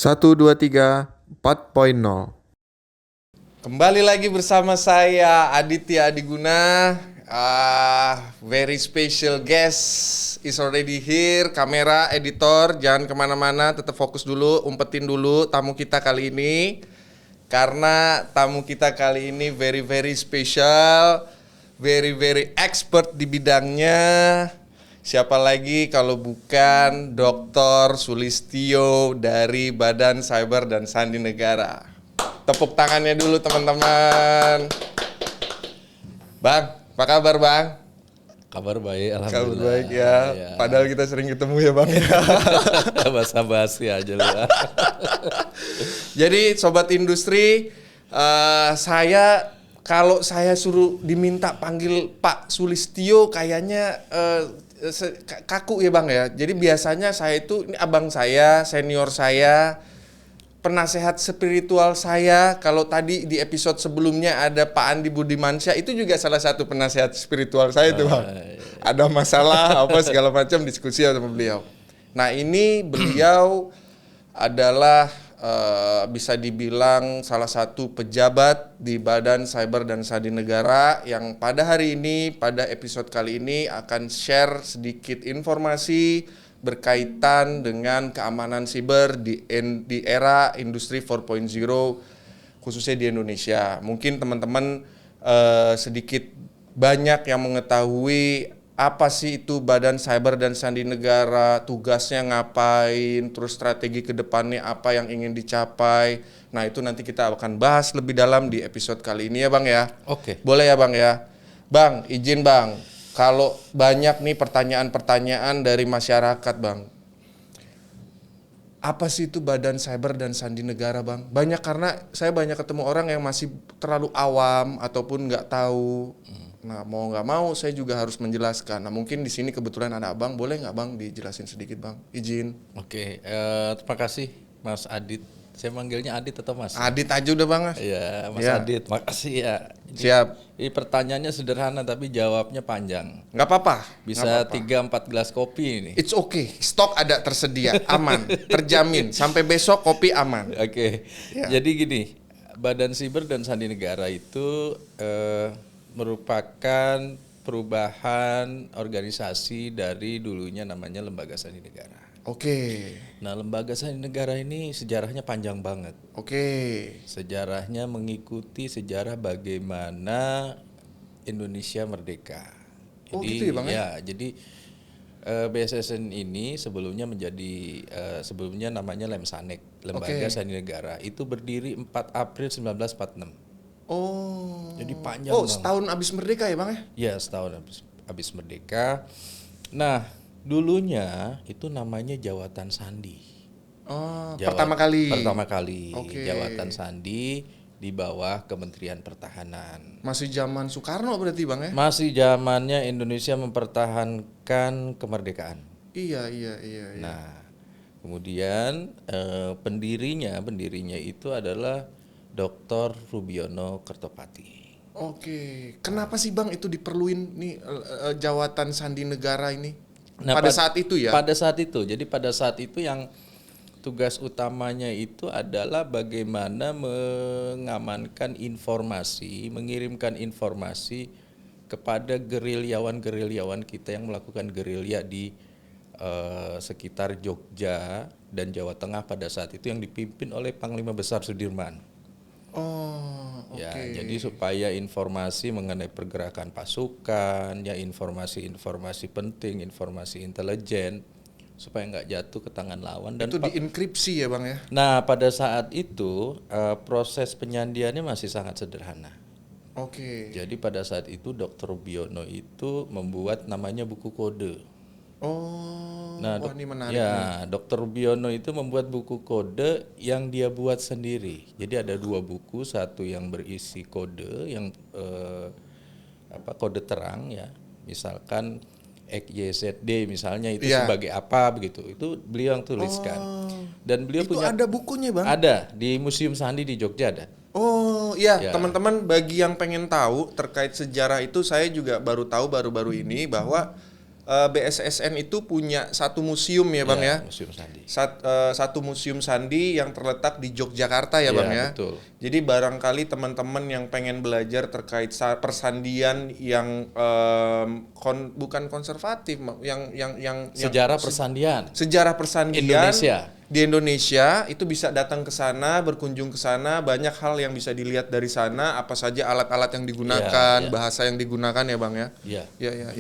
123 4.0. Kembali lagi bersama saya Aditya Adiguna. Very special guest is already here. Kamera, editor, jangan kemana-mana, tetap fokus dulu, umpetin dulu tamu kita kali ini. Karena tamu kita kali ini very special, very expert di bidangnya. Siapa lagi kalau bukan Dr. Sulistyo dari Badan Cyber dan Sandi Negara. Tepuk tangannya dulu teman-teman. Bang, apa kabar Bang? Kabar baik, alhamdulillah. Kabar baik ya. Padahal kita sering ketemu ya Bang. Basa-basi aja lu. Jadi sobat industri, saya kalau saya suruh diminta panggil Pak Sulistyo kayaknya kaku ya Bang ya. Jadi biasanya saya itu, ini abang saya, senior saya, penasehat spiritual saya. Kalau tadi di episode sebelumnya ada Pak Andi Budimansyah, itu juga salah satu penasehat spiritual saya tuh Bang. Ada masalah apa segala macam diskusi sama beliau. Nah ini beliau adalah bisa dibilang salah satu pejabat di Badan Cyber dan Sandi Negara yang pada hari ini, pada episode kali ini akan share sedikit informasi berkaitan dengan keamanan siber di era industri 4.0 khususnya di Indonesia. Mungkin teman-teman sedikit banyak yang mengetahui apa sih itu Badan Cyber dan Sandi Negara, tugasnya ngapain, terus strategi ke depannya apa yang ingin dicapai. Nah itu nanti kita akan bahas lebih dalam di episode kali ini ya Bang ya. Oke. Boleh ya Bang ya. Bang, izin Bang, kalau banyak nih pertanyaan-pertanyaan dari masyarakat Bang. Apa sih itu Badan Cyber dan Sandi Negara Bang? Banyak karena saya banyak ketemu orang yang masih terlalu awam ataupun nggak tahu. Nah mau nggak mau saya juga harus menjelaskan. Nah mungkin di sini kebetulan ada abang, boleh nggak Bang dijelasin sedikit Bang? Izin. Oke, terima kasih Mas Adit. Saya manggilnya Adit atau Mas? Adit aja udah Bang. Iya, Mas Ya. Adit. Makasih ya. Siap. Ini pertanyaannya sederhana tapi jawabnya panjang. Nggak apa-apa. Bisa nggak apa-apa. 3-4 gelas kopi ini. It's okay. Stok ada tersedia, aman, terjamin. Sampai besok kopi aman. Oke. Ya. Jadi gini, Badan Siber dan Sandi Negara itu merupakan perubahan organisasi dari dulunya namanya Lembaga Sandi Negara. Oke. Nah, Lembaga Sandi Negara ini sejarahnya panjang banget. Oke. Sejarahnya mengikuti sejarah bagaimana Indonesia merdeka. Oh, gitu ya, Bang, ya, jadi BSSN ini sebelumnya menjadi sebelumnya namanya Lemsanek, Lembaga Sandi Negara. Itu berdiri 4 April 1946. Oh. Jadi panjang. Oh, Bang. setahun abis merdeka ya Bang ya? Ya, setahun habis merdeka. Nah, dulunya itu namanya Jawatan Sandi. Oh, pertama kali. Oke. Jawatan Sandi di bawah Kementerian Pertahanan. Masih zaman Soekarno berarti Bang ya? Masih zamannya Indonesia mempertahankan kemerdekaan. Iya. Nah, kemudian pendirinya itu adalah Dr. Rubiono Kertopati. Oke. Kenapa sih Bang itu diperluin nih jawatan Sandi Negara ini? Nah, pada saat itu ya? Pada saat itu. Jadi pada saat itu yang tugas utamanya itu adalah bagaimana mengamankan informasi, mengirimkan informasi kepada gerilyawan kita yang melakukan gerilya di sekitar Jogja dan Jawa Tengah pada saat itu yang dipimpin oleh Panglima Besar Sudirman. Oh, oke. Ya, jadi supaya informasi mengenai pergerakan pasukan, ya informasi penting, informasi intelijen, supaya nggak jatuh ke tangan lawan. Dan itu dienkripsi ya Bang ya? Nah, pada saat itu proses penyandiannya masih sangat sederhana. Oke. Jadi pada saat itu Dr. Rubiono itu membuat namanya buku kode. Oh, Nah, wah ini menarik. ya, Dr. Rubiono itu membuat buku kode yang dia buat sendiri. Jadi ada 2 buku, satu yang berisi kode yang kode terang ya. Misalkan XYZD misalnya itu sebagai apa begitu. Itu beliau yang tuliskan. Dan beliau itu punya ada bukunya Bang? Ada di Museum Sandi di Jogja ada. Oh iya, teman-teman bagi yang pengen tahu terkait sejarah itu saya juga baru tahu baru-baru ini bahwa BSSN itu punya satu museum ya Bang ya. Museum Sandi. Satu museum sandi yang terletak di Yogyakarta ya Bang ya. Betul. Jadi barangkali teman-teman yang pengen belajar terkait persandian yang bukan konservatif, yang sejarah persandian di Indonesia itu bisa datang ke sana, berkunjung ke sana, banyak hal yang bisa dilihat dari sana, apa saja alat-alat yang digunakan, bahasa yang digunakan ya Bang ya.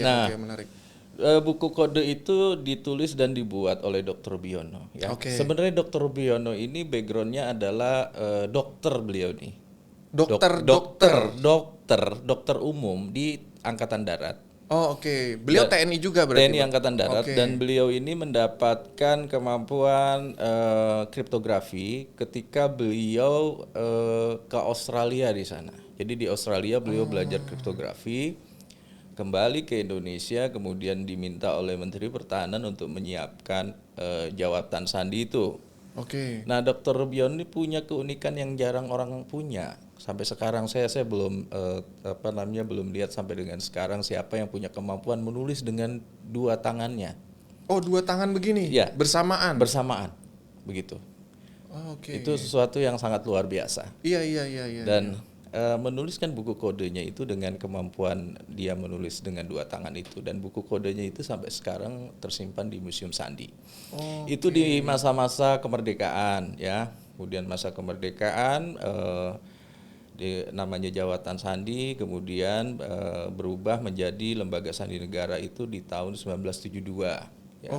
Nah, oke, menarik. Buku kode itu ditulis dan dibuat oleh Dr. Biono. Ya. Okay. Sebenarnya Dr. Biono ini backgroundnya adalah dokter beliau nih. Dokter umum di Angkatan Darat. Oh oke. Beliau TNI juga berarti? TNI Angkatan Darat dan beliau ini mendapatkan kemampuan kriptografi ketika beliau ke Australia di sana. Jadi di Australia beliau belajar kriptografi. Kembali ke Indonesia, kemudian diminta oleh Menteri Pertahanan untuk menyiapkan jawatan sandi itu. Oke. Nah, Dr. Biono ini punya keunikan yang jarang orang punya. Sampai sekarang saya belum belum lihat sampai dengan sekarang siapa yang punya kemampuan menulis dengan dua tangannya. Oh, dua tangan begini? Ya. Bersamaan. Begitu. Oh, oke. Itu sesuatu yang sangat luar biasa. Iya. Dan menuliskan buku kodenya itu dengan kemampuan dia menulis dengan dua tangan itu, dan buku kodenya itu sampai sekarang tersimpan di Museum Sandi. Itu di masa-masa kemerdekaan ya. Kemudian masa kemerdekaan namanya Jawatan Sandi, kemudian berubah menjadi Lembaga Sandi Negara itu di tahun 1972 ya.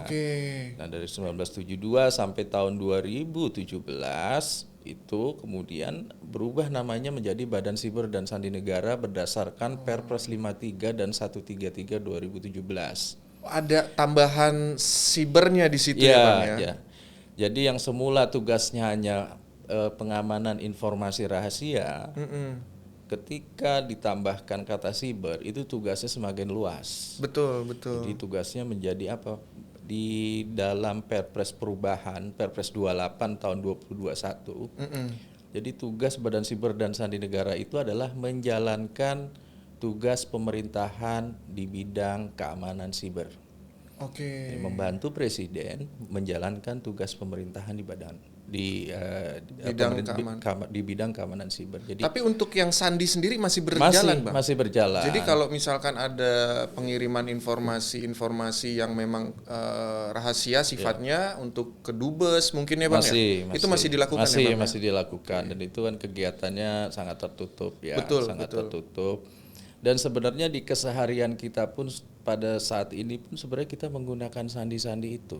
Nah, dari 1972 sampai tahun 2017 itu kemudian berubah namanya menjadi Badan Siber dan Sandi Negara berdasarkan Perpres 53 dan 133 2017. Ada tambahan sibernya di situ ya Bang ya? Ya. Jadi yang semula tugasnya hanya pengamanan informasi rahasia, ketika ditambahkan kata siber itu tugasnya semakin luas. Betul. Jadi tugasnya menjadi apa? Di dalam Perpres perubahan Perpres 28 tahun 2021. Jadi tugas Badan Siber dan Sandi Negara itu adalah menjalankan tugas pemerintahan di bidang keamanan siber. Jadi membantu presiden menjalankan tugas pemerintahan di bidang keamanan siber. Jadi, tapi untuk yang Sandi sendiri masih berjalan, Bang? Masih berjalan. Jadi kalau misalkan ada pengiriman informasi yang memang rahasia sifatnya untuk ke Dubes mungkin ya Bang itu masih dilakukan ya Bang? Masih dilakukan dan itu kan kegiatannya sangat tertutup ya, tertutup. Dan sebenarnya di keseharian kita pun pada saat ini pun sebenarnya kita menggunakan sandi-sandi itu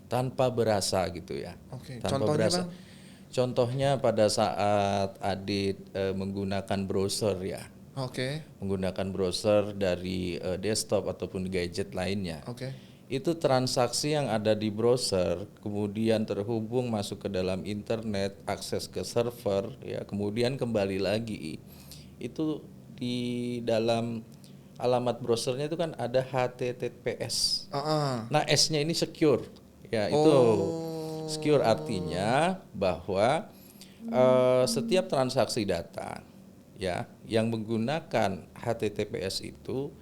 tanpa berasa gitu ya. Tanpa Contohnya berasa. Bang? Contohnya pada saat Adit menggunakan browser ya. Menggunakan browser dari desktop ataupun gadget lainnya. Itu transaksi yang ada di browser kemudian terhubung masuk ke dalam internet, akses ke server ya, kemudian kembali lagi. Itu di dalam alamat browsernya itu kan ada HTTPS. Nah, S-nya ini secure. Ya, itu secure artinya bahwa setiap transaksi data ya yang menggunakan HTTPS itu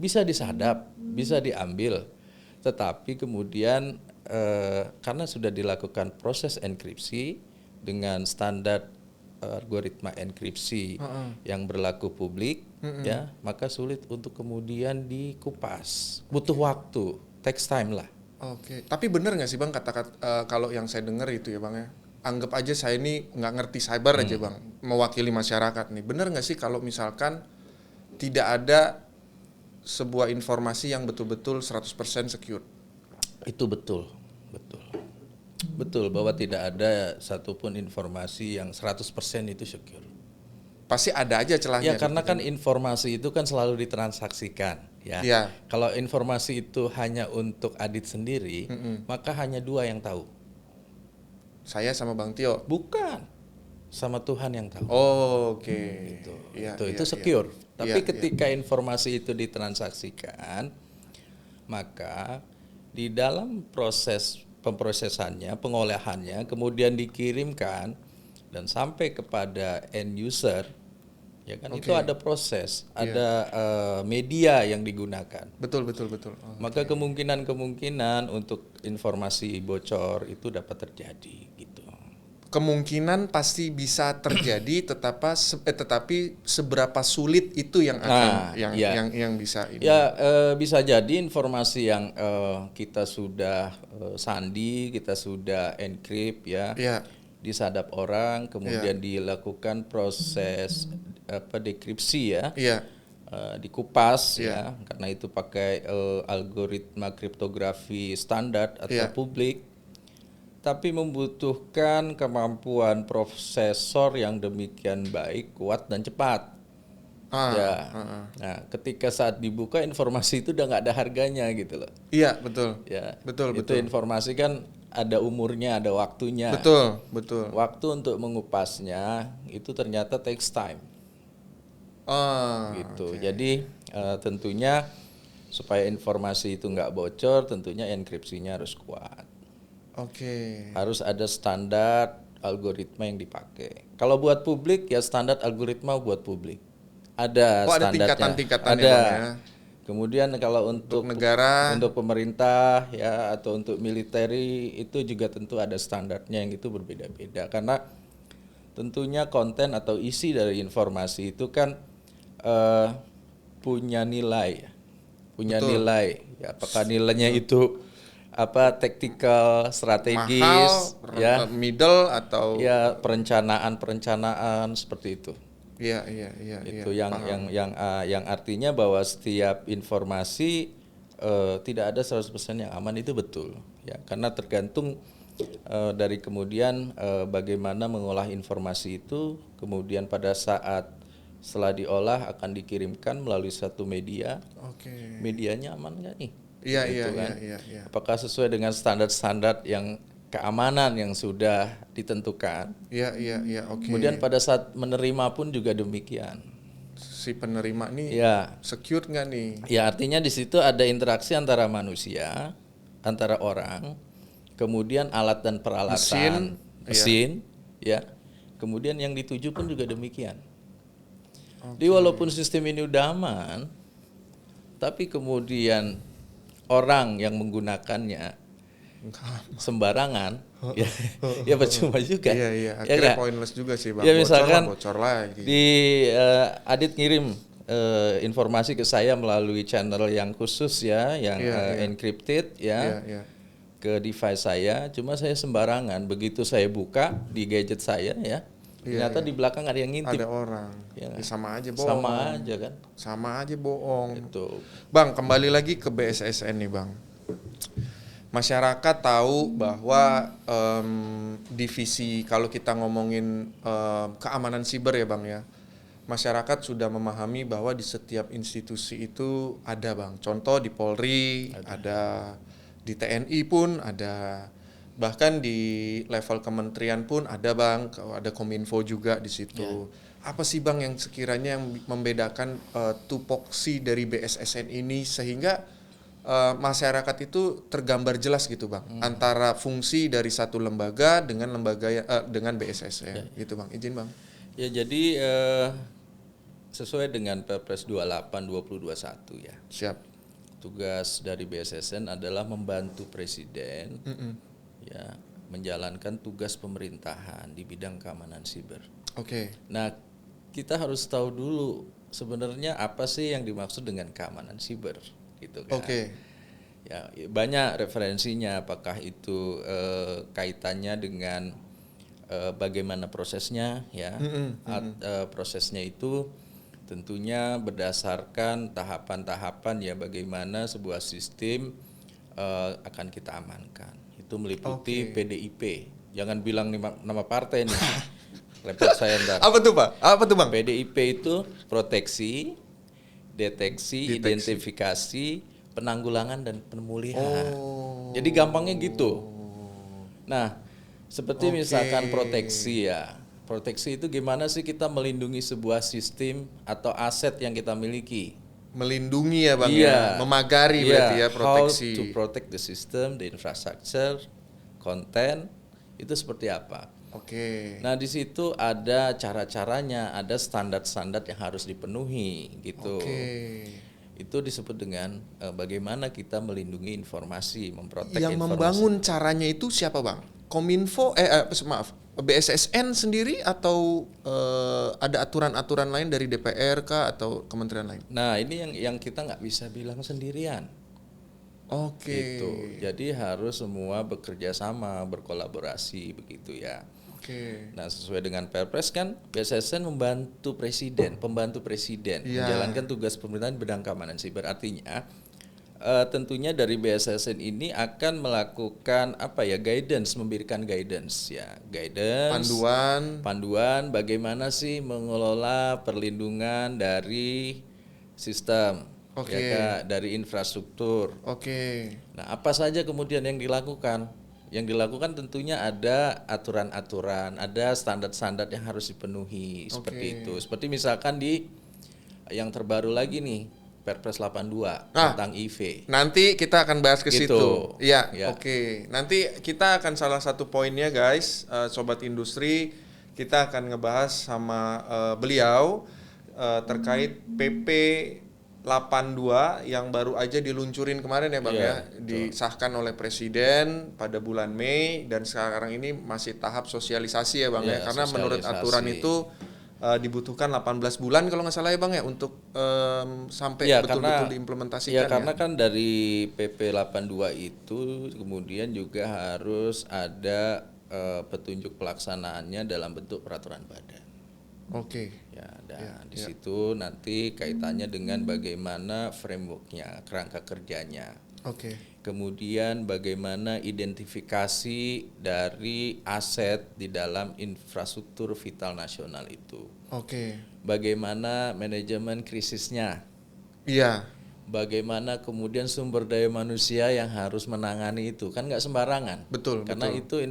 bisa disadap, bisa diambil. Tetapi kemudian karena sudah dilakukan proses enkripsi dengan standar algoritma enkripsi yang berlaku publik ya, maka sulit untuk kemudian dikupas. Butuh waktu, takes time lah. Tapi benar nggak sih Bang kata-kata kalau yang saya dengar itu ya Bang ya, anggap aja saya ini nggak ngerti cyber aja Bang, mewakili masyarakat nih, benar nggak sih kalau misalkan tidak ada sebuah informasi yang betul-betul 100% secure? Itu betul bahwa tidak ada satupun informasi yang 100% itu secure. Pasti ada aja celahnya. Ya karena kan informasi itu kan selalu ditransaksikan ya. Kalau informasi itu hanya untuk Adit sendiri, maka hanya dua yang tahu. Saya sama Bang Tio. Bukan. Sama Tuhan yang tahu. Gitu. Itu secure. Tapi ketika informasi itu ditransaksikan, maka di dalam proses pemrosesannya, pengolahannya, kemudian dikirimkan dan sampai kepada end user ya kan? Oke. Itu ada proses, Iya. ada media yang digunakan. Betul. Oh, Maka kemungkinan untuk informasi bocor itu dapat terjadi gitu. kemungkinan pasti bisa terjadi, tetapi seberapa sulit itu yang akan Iya. yang bisa ini. Ya bisa jadi informasi yang kita sudah sandi, kita sudah encrypt ya, Iya. disadap orang, kemudian dilakukan proses dekripsi ya, Iya. dikupas Iya. ya, karena itu pakai algoritma kriptografi standar atau Iya. publik. Tapi membutuhkan kemampuan prosesor yang demikian baik, kuat dan cepat. Nah, ketika saat dibuka informasi itu udah nggak ada harganya gitu loh. Iya, betul. Ya, Betul. itu informasi kan ada umurnya, ada waktunya. Betul. Waktu untuk mengupasnya itu ternyata takes time. Gitu. Oke. Jadi tentunya supaya informasi itu nggak bocor, tentunya enkripsinya harus kuat. Oke. Harus ada standar algoritma yang dipakai. Kalau buat publik ya standar algoritma buat publik. Ada ada standarnya. tingkatan-tingkatannya, Ada. Bang, ya. Kemudian kalau untuk negara, untuk pemerintah ya atau untuk militeri itu juga tentu ada standarnya yang itu berbeda-beda karena tentunya konten atau isi dari informasi itu kan punya nilai ya. Punya Betul. nilai. Ya, apakah nilainya itu taktikal, strategis, mahal, ya, middle atau ya perencanaan seperti itu. Iya. Itu yang artinya bahwa setiap informasi tidak ada 100% yang aman itu betul, ya, karena tergantung dari kemudian bagaimana mengolah informasi itu, kemudian pada saat setelah diolah akan dikirimkan melalui satu media. Oke. Medianya aman nggak nih? Iya. Apakah sesuai dengan standar-standar yang keamanan yang sudah ditentukan? Iya, oke. Kemudian pada saat menerima pun juga demikian. Si penerima nih Ya, secure nggak nih? ya artinya di situ ada interaksi antara manusia, antara orang, kemudian alat dan peralatan, mesin, ya. Kemudian yang dituju pun juga demikian. Jadi walaupun sistem ini udah aman, tapi kemudian orang yang menggunakannya sembarangan, ya percuma juga. Iya. Ya Akhirnya nggak? pointless juga sih, Bang. Ya misalkan bocor lagi. di Adit ngirim informasi ke saya melalui channel yang khusus ya, yang encrypted ya, ke device saya. Cuma saya sembarangan, begitu saya buka di gadget saya ya, ternyata di belakang ada yang ngintip. Ada orang. Ya, sama aja bohong. sama aja kan. Sama aja bohong. Itu. Bang, kembali lagi ke BSSN nih, Bang. Masyarakat tahu bahwa divisi, kalau kita ngomongin keamanan siber ya, Bang ya, masyarakat sudah memahami bahwa di setiap institusi itu ada, Bang. Contoh di Polri ada, di TNI pun ada, bahkan di level kementerian pun ada, Bang. Ada Kominfo juga di situ. Apa sih, Bang, yang sekiranya yang membedakan tupoksi dari BSSN ini sehingga masyarakat itu tergambar jelas gitu, Bang, antara fungsi dari satu lembaga dengan dengan BSSN gitu, Bang. Izin, Bang. Ya jadi sesuai dengan Perpres 28 2021 ya. Siap. Tugas dari BSSN adalah membantu presiden ya menjalankan tugas pemerintahan di bidang keamanan siber. Oke. Nah, kita harus tahu dulu sebenarnya apa sih yang dimaksud dengan keamanan siber. Gitu kan. Oke. Ya, banyak referensinya, apakah itu kaitannya dengan bagaimana prosesnya ya. Prosesnya itu tentunya berdasarkan tahapan-tahapan ya, bagaimana sebuah sistem akan kita amankan. Itu meliputi PDIP. Jangan bilang nama partai nih. Repot saya ntar. Apa tuh, Pak? Apa tuh, Bang? PDIP itu proteksi, deteksi, identifikasi, penanggulangan dan pemulihan. Jadi gampangnya gitu. Nah, seperti misalkan proteksi ya. Proteksi itu gimana sih kita melindungi sebuah sistem atau aset yang kita miliki? Melindungi ya, Bang, ya. Memagari berarti ya, proteksi. How to protect the system, the infrastructure, content, itu seperti apa? Oke. Nah, di situ ada cara-caranya, ada standar-standar yang harus dipenuhi gitu. Oke. Itu disebut dengan bagaimana kita melindungi informasi, memprotek Yang informasi. membangun caranya itu siapa bang? Kominfo, maaf, BSSN sendiri atau ada aturan-aturan lain dari DPR kah atau kementerian lain? Nah, ini yang kita nggak bisa bilang sendirian. Oke. Gitu. Jadi harus semua bekerja sama, berkolaborasi begitu ya. Oke. Nah, sesuai dengan Perpres kan BSSN membantu presiden, pembantu presiden Iya. menjalankan tugas pemerintahan di bidang keamanan siber. Artinya tentunya dari BSSN ini akan melakukan guidance, memberikan guidance ya, guidance, panduan bagaimana sih mengelola perlindungan dari sistem, Oke. ya Kak, dari infrastruktur. Oke. Nah, apa saja kemudian yang dilakukan? Yang dilakukan tentunya ada aturan-aturan, ada standar-standar yang harus dipenuhi seperti itu. Seperti misalkan di yang terbaru lagi nih, Perpres 82 tentang IV. Nanti kita akan bahas ke Gitu. situ. Iya, Ya. oke. Nanti kita akan salah satu poinnya guys, sobat industri, kita akan ngebahas sama beliau terkait PP 82 yang baru aja diluncurin kemarin ya Bang Iya, ya, disahkan oleh Presiden pada bulan Mei dan sekarang ini masih tahap sosialisasi ya Bang ya, Iya, karena menurut sosialisasi. aturan itu dibutuhkan 18 bulan kalau nggak salah ya Bang ya untuk sampai Ya, betul-betul diimplementasikan ya. Karena kan dari PP 82 itu kemudian juga harus ada petunjuk pelaksanaannya dalam bentuk peraturan badan. Oke. Ya, dan di situ nanti kaitannya dengan bagaimana frameworknya, kerangka kerjanya. Oke. Kemudian bagaimana identifikasi dari aset di dalam infrastruktur vital nasional itu. Oke. Bagaimana manajemen krisisnya. Iya. Bagaimana kemudian sumber daya manusia yang harus menangani itu, kan nggak sembarangan. Betul. Karena itu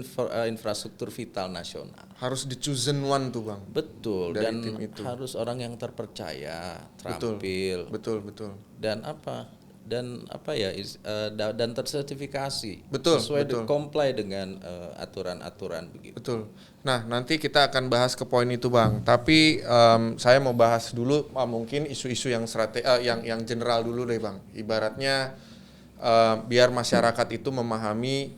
infrastruktur vital nasional. Harus di chosen one tuh Bang. Betul, Dari dan tim itu. harus orang yang terpercaya, terampil, Betul. dan dan tersertifikasi, Betul, sesuai comply dengan aturan-aturan begitu. Betul. Nah, nanti kita akan bahas ke poin itu, Bang. Tapi saya mau bahas dulu mungkin isu-isu yang yang general dulu deh, Bang. Ibaratnya biar masyarakat itu memahami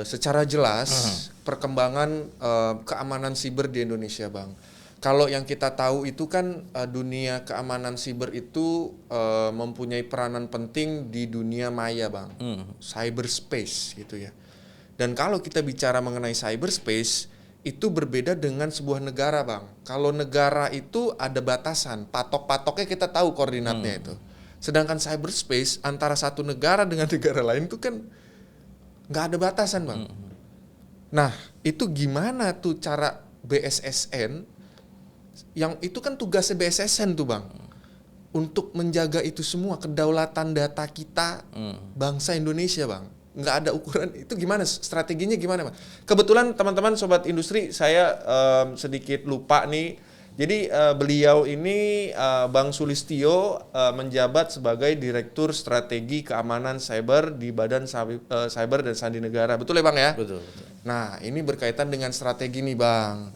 secara jelas perkembangan keamanan siber di Indonesia, Bang. Kalau yang kita tahu itu kan dunia keamanan siber itu mempunyai peranan penting di dunia maya, Bang. Cyberspace gitu ya. Dan kalau kita bicara mengenai cyberspace, itu berbeda dengan sebuah negara, Bang. Kalau negara itu ada batasan, patok-patoknya kita tahu koordinatnya itu. Sedangkan cyberspace antara satu negara dengan negara lain itu kan nggak ada batasan, Bang. Nah, itu gimana tuh cara BSSN, yang itu kan tugasnya BSSN tuh Bang, untuk menjaga itu semua, kedaulatan data kita, bangsa Indonesia Bang. Nggak ada ukuran, itu gimana, strateginya gimana Bang? Kebetulan teman-teman sobat industri, saya sedikit lupa nih. Jadi beliau ini Bang Sulistyo menjabat sebagai Direktur Strategi Keamanan Cyber di Badan Cyber dan Sandi Negara. Betul ya Bang ya? Betul. Nah, ini berkaitan dengan strategi nih Bang.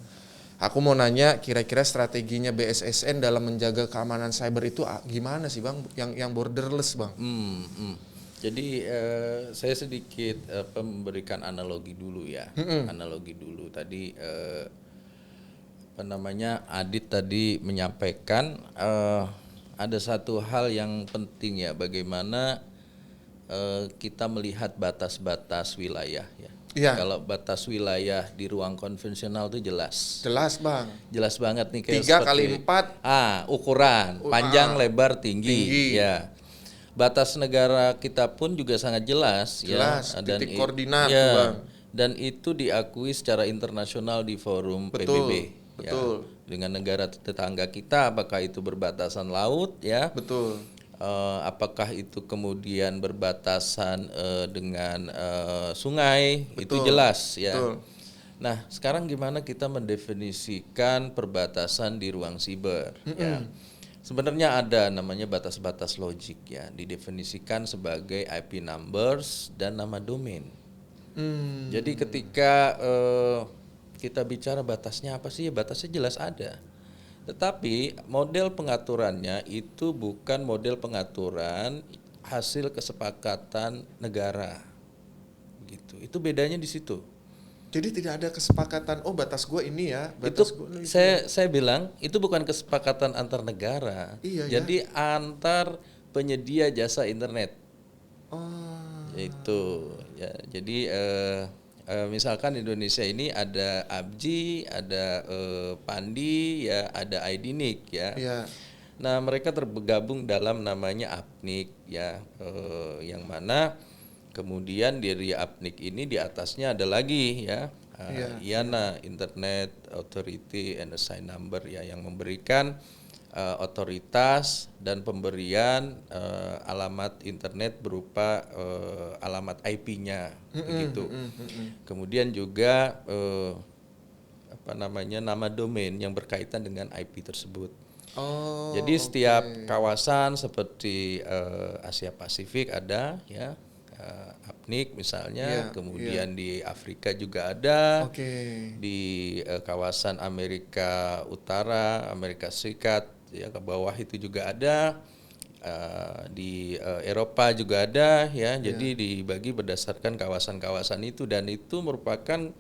Aku mau nanya, kira-kira strateginya BSSN dalam menjaga keamanan cyber itu gimana sih Bang? Yang borderless Bang? Jadi saya sedikit memberikan analogi dulu ya. Analogi dulu tadi Adit tadi menyampaikan ada satu hal yang penting ya, bagaimana kita melihat batas-batas wilayah ya. Iya. Kalau batas wilayah di ruang konvensional itu jelas. Jelas Bang. Jelas banget nih kayak 3x4 ukuran, panjang, lebar, tinggi. Ya. Batas negara kita pun juga sangat jelas ya, dan titik koordinat ya, Bang. Dan itu diakui secara internasional di forum Betul, PBB. Betul. Ya, dengan negara tetangga kita, apakah itu berbatasan laut ya. Betul. Apakah itu kemudian berbatasan dengan sungai, Betul. itu jelas ya. Betul. Nah, sekarang gimana kita mendefinisikan perbatasan di ruang siber ya. Sebenarnya ada namanya batas-batas logik ya, didefinisikan sebagai IP numbers dan nama domain. Jadi ketika kita bicara batasnya apa sih? Ya batasnya jelas ada. Tetapi model pengaturannya itu bukan model pengaturan hasil kesepakatan negara. Gitu. Itu bedanya di situ. Jadi tidak ada kesepakatan, oh batas gua ini ya, Itu batas gua ini. saya bilang itu bukan kesepakatan antar negara. Iya ya. Jadi antar penyedia jasa internet. Oh. Itu ya. Jadi misalkan Indonesia ini ada Abji, ada Pandi, ya ada IDNIC ya. Iya. Nah mereka tergabung dalam namanya APNIC ya, yang mana kemudian dari APNIC ini di atasnya ada lagi ya, IANA Internet Authority and Assign Number ya, yang memberikan otoritas dan pemberian alamat internet berupa alamat IP-nya begitu. Kemudian juga nama domain yang berkaitan dengan IP tersebut. Oh. Jadi setiap kawasan seperti Asia Pasifik ada ya, APNIC misalnya, kemudian di Afrika juga ada, di kawasan Amerika Utara, Amerika Serikat ya ke bawah itu juga ada, di Eropa juga ada ya. Jadi dibagi berdasarkan kawasan-kawasan itu, dan itu merupakan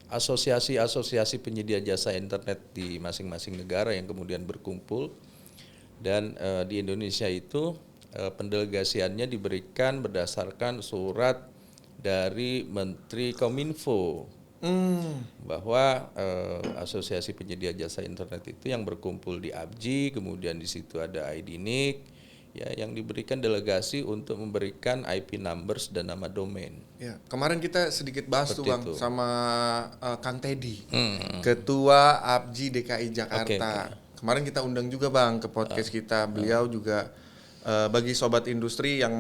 asosiasi-asosiasi penyedia jasa internet di masing-masing negara yang kemudian berkumpul. Dan di Indonesia itu pendelegasiannya diberikan berdasarkan surat dari Menteri Kominfo bahwa asosiasi penyedia jasa internet itu yang berkumpul di Abji, kemudian di situ ada IDNIC ya, yang diberikan delegasi untuk memberikan IP numbers dan nama domain. Ya, kemarin kita sedikit bahas Seperti tuh Bang itu. sama Kang Teddy, Ketua Abji DKI Jakarta. Kemarin kita undang juga Bang ke podcast kita. Beliau juga bagi sobat industri yang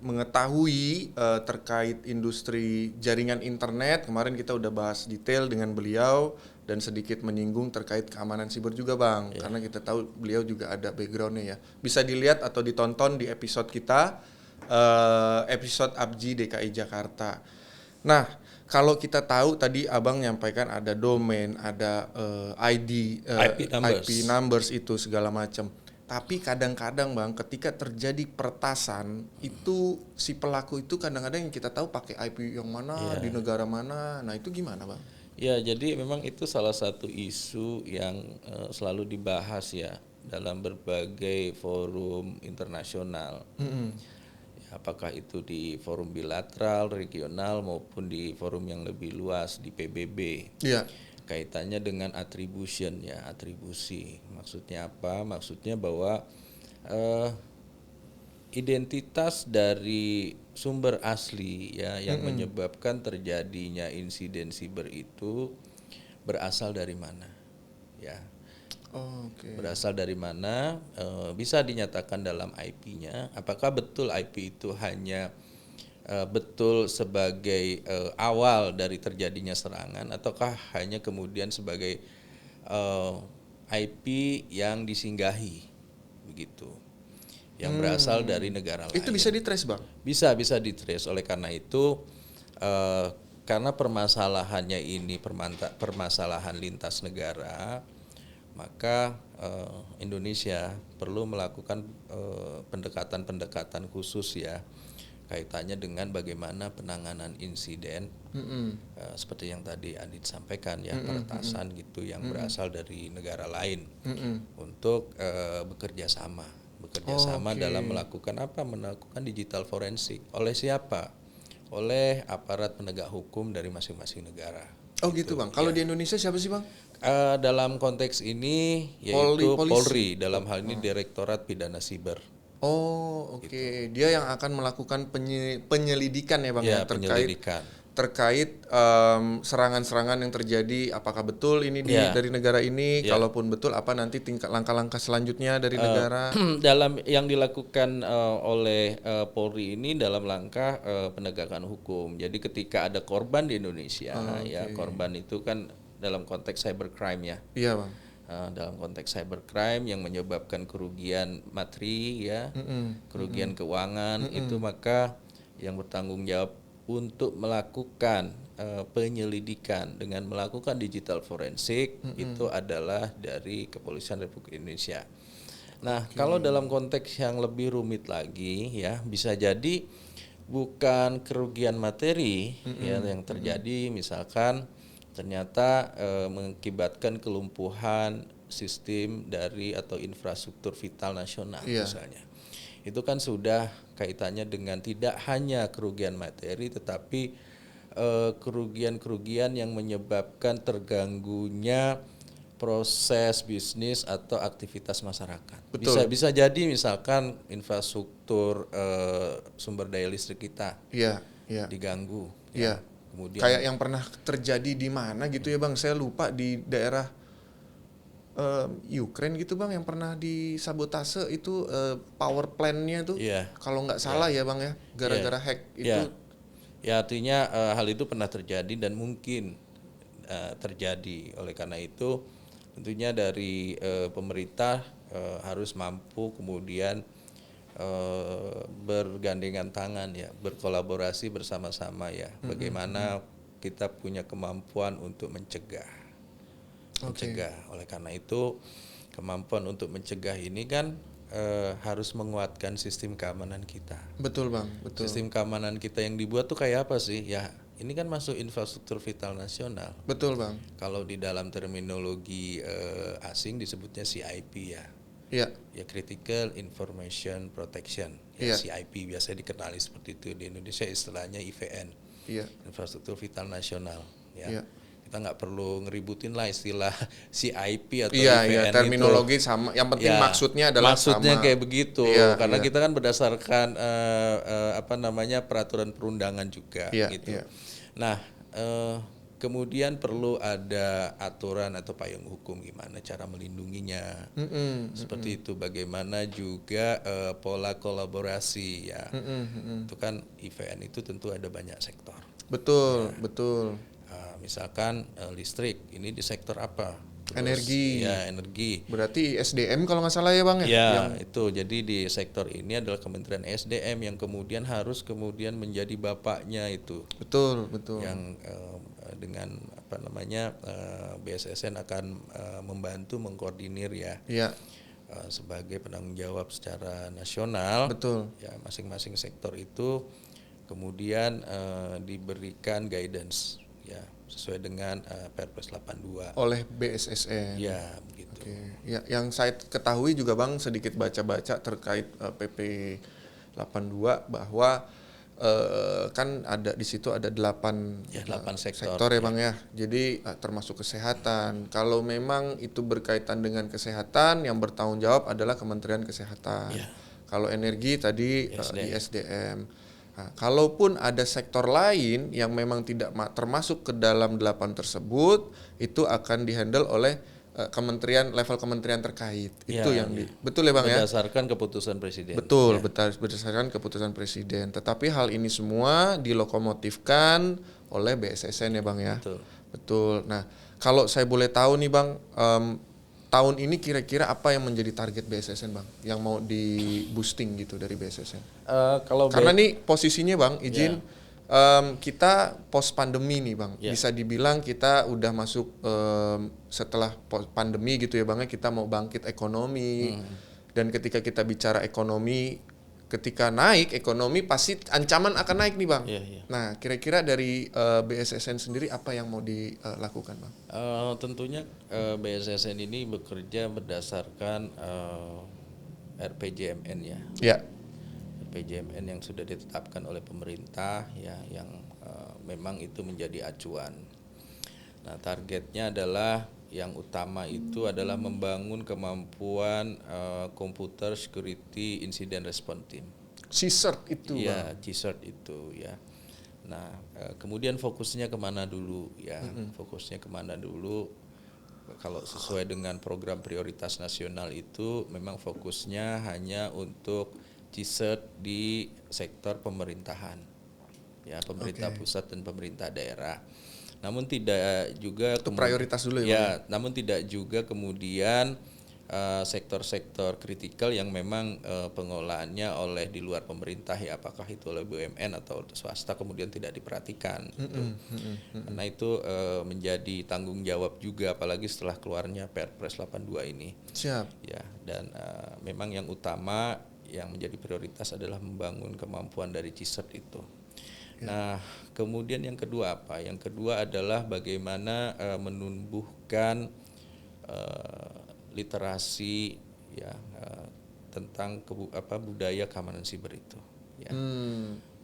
mengetahui terkait industri jaringan internet, kemarin kita udah bahas detail dengan beliau dan sedikit menyinggung terkait keamanan siber juga Bang, karena kita tahu beliau juga ada backgroundnya ya. Bisa dilihat atau ditonton di episode kita, episode Abji DKI Jakarta. Nah, kalau kita tahu tadi Abang nyampaikan ada domain, ada IP numbers itu segala macam. Tapi kadang-kadang Bang, ketika terjadi peretasan, itu si pelaku itu kadang-kadang yang kita tahu pakai IP yang mana, di negara mana. Nah, itu gimana Bang? Ya, jadi memang itu salah satu isu yang selalu dibahas ya dalam berbagai forum internasional. Apakah itu di forum bilateral, regional, maupun di forum yang lebih luas di PBB. Iya. Kaitannya dengan attribution ya, atribusi. Maksudnya apa? Maksudnya bahwa identitas dari sumber asli ya yang menyebabkan terjadinya insiden siber itu berasal dari mana? Ya. Berasal dari mana, bisa dinyatakan dalam IP-nya. Apakah betul IP itu hanya betul sebagai awal dari terjadinya serangan, ataukah hanya kemudian sebagai IP yang disinggahi begitu, yang berasal dari negara lain. Itu bisa di-trace Bang? Bisa di-trace. Oleh karena itu karena permasalahannya ini permasalahan lintas negara, maka Indonesia perlu melakukan pendekatan-pendekatan khusus ya, kaitannya dengan bagaimana penanganan insiden seperti yang tadi Adit sampaikan ya, peretasan gitu yang berasal dari negara lain untuk bekerja sama dalam melakukan digital forensik. Oleh siapa? Oleh aparat penegak hukum dari masing-masing negara. Oh gitu Bang. Kalau di Indonesia siapa sih Bang? Dalam konteks ini yaitu Polri, dalam hal ini Direktorat Pidana Siber. Oh, oke. Dia yang akan melakukan penyelidikan ya Bang ya, terkait serangan-serangan yang terjadi, apakah betul ini dari negara ini, kalaupun betul apa nanti tingkat langkah-langkah selanjutnya dari negara. Dalam yang dilakukan oleh Polri ini dalam langkah penegakan hukum. Jadi ketika ada korban di Indonesia korban itu kan dalam konteks cybercrime ya. Iya Bang. Dalam konteks cybercrime yang menyebabkan kerugian materi ya, kerugian keuangan, itu maka yang bertanggung jawab untuk melakukan penyelidikan dengan melakukan digital forensik itu adalah dari Kepolisian Republik Indonesia. Nah, kalau dalam konteks yang lebih rumit lagi ya, bisa jadi bukan kerugian materi ya yang terjadi, misalkan ternyata mengakibatkan kelumpuhan sistem dari atau infrastruktur vital nasional misalnya. Itu kan sudah kaitannya dengan tidak hanya kerugian materi tetapi kerugian-kerugian yang menyebabkan terganggunya proses bisnis atau aktivitas masyarakat. Bisa jadi misalkan infrastruktur sumber daya listrik kita diganggu. Ya. Kemudian kayak yang pernah terjadi di mana gitu ya Bang, saya lupa, di daerah Ukraine gitu Bang, yang pernah disabotase itu power plant-nya tuh, kalau nggak salah ya Bang ya, gara-gara hack itu. Ya artinya hal itu pernah terjadi dan mungkin terjadi. Oleh karena itu tentunya dari pemerintah harus mampu kemudian bergandengan tangan ya, berkolaborasi bersama-sama ya. Bagaimana kita punya kemampuan untuk mencegah. Oleh karena itu kemampuan untuk mencegah ini kan harus menguatkan sistem keamanan kita. Betul Bang, betul. Sistem keamanan kita yang dibuat tuh kayak apa sih? Ya, ini kan masuk infrastruktur vital nasional. Betul Bang. Kalau di dalam terminologi asing disebutnya CIP ya. Ya, Critical Information Protection. Ya, CIP biasa dikenali seperti itu. Di Indonesia istilahnya IVN. Infrastruktur vital nasional. Ya. Kita nggak perlu ngeributin lah istilah CIP atau IVN terminologi itu. sama. Yang penting maksudnya adalah maksudnya sama. Kayak begitu. Karena kita kan berdasarkan peraturan perundangan juga gitu. Nah, kemudian perlu ada aturan atau payung hukum gimana cara melindunginya. Seperti itu. Bagaimana juga pola kolaborasi ya. Itu kan IVN itu tentu ada banyak sektor. Betul. Misalkan listrik, ini di sektor apa? Energi. Ya, energi. Berarti SDM kalau nggak salah ya Bang ya? Ya, itu. Jadi di sektor ini adalah Kementerian SDM yang kemudian harus menjadi bapaknya itu. Betul. Yang dengan BSSN akan membantu mengkoordinir ya. Sebagai penanggung jawab secara nasional. Betul. Ya, masing-masing sektor itu kemudian diberikan guidance ya sesuai dengan Perpres 82 oleh BSSN. Ya, begitu. Ya, yang saya ketahui juga Bang, sedikit baca-baca terkait PP 82 bahwa kan ada di situ ada 8 sektor ya Bang ya. Jadi termasuk kesehatan. Kalau memang itu berkaitan dengan kesehatan, yang bertanggung jawab adalah Kementerian Kesehatan. Kalau energi tadi ISDM. Nah, kalaupun ada sektor lain yang memang tidak termasuk ke dalam 8 tersebut, itu akan dihandle oleh level kementerian terkait. Itu yang betul ya Bang ya? Berdasarkan keputusan Presiden. Betul, berdasarkan keputusan Presiden. Tetapi hal ini semua dilokomotifkan oleh BSSN ya Bang ya? Betul. Nah, kalau saya boleh tahu nih Bang, tahun ini kira-kira apa yang menjadi target BSSN Bang, yang mau di boosting gitu dari BSSN? Karena nih posisinya Bang, izin kita post pandemi nih Bang, bisa dibilang kita udah masuk setelah pandemi gitu ya Bang, kita mau bangkit ekonomi. Dan ketika kita bicara ekonomi, ketika naik ekonomi pasti ancaman akan naik nih Bang. Nah, kira-kira dari BSSN sendiri apa yang mau dilakukan Bang? Tentunya BSSN ini bekerja berdasarkan RPJMN ya. RPJMN yang sudah ditetapkan oleh pemerintah ya, yang memang itu menjadi acuan. Nah, targetnya adalah yang utama itu adalah membangun kemampuan Computer Security Incident Response Team. CSIRT itu ya, CSIRT itu ya. Nah, kemudian fokusnya kemana dulu ya? Fokusnya kemana dulu? Kalau sesuai dengan program prioritas nasional itu memang fokusnya hanya untuk CSIRT di sektor pemerintahan, ya, pemerintah pusat dan pemerintah daerah. Namun tidak juga itu prioritas dulu ya. Namun tidak juga kemudian sektor-sektor kritikal yang memang pengolahannya oleh di luar pemerintah ya, apakah itu oleh BUMN atau swasta kemudian tidak diperhatikan gitu. Karena itu menjadi tanggung jawab juga apalagi setelah keluarnya Perpres 82 ini. Siap. Ya, dan memang yang utama yang menjadi prioritas adalah membangun kemampuan dari CISET itu. Nah, kemudian yang kedua apa? Yang kedua adalah bagaimana menumbuhkan literasi ya tentang budaya keamanan siber itu. Ya.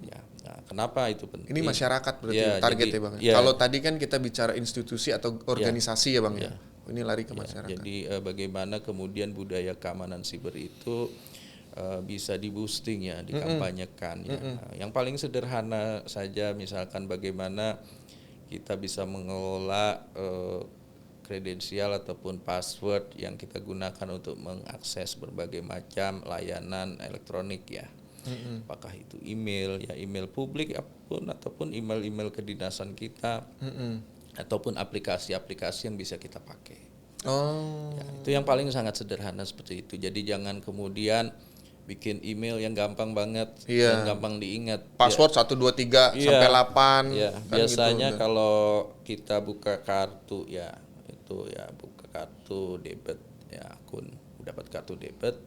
Ya. Nah, kenapa itu penting? Ini masyarakat berarti ya, target jadi, ya Bang. Ya, Kalau tadi kan kita bicara institusi atau organisasi ya Bang ya. Ini lari ke masyarakat. Jadi bagaimana kemudian budaya keamanan siber itu bisa di boosting ya, dikampanyekan ya. Yang paling sederhana saja misalkan bagaimana kita bisa mengelola kredensial ataupun password yang kita gunakan untuk mengakses berbagai macam layanan elektronik ya. Apakah itu email ya, email publik ataupun email-email kedinasan kita, ataupun aplikasi-aplikasi yang bisa kita pakai. Ya, itu yang paling sangat sederhana seperti itu. Jadi jangan kemudian bikin email yang gampang banget dan gampang diingat. Password 1 2 3 sampai 8. Ya, kan biasanya gitu, kalau kita buka kartu ya itu ya buka kartu debit ya, akun dapat kartu debit,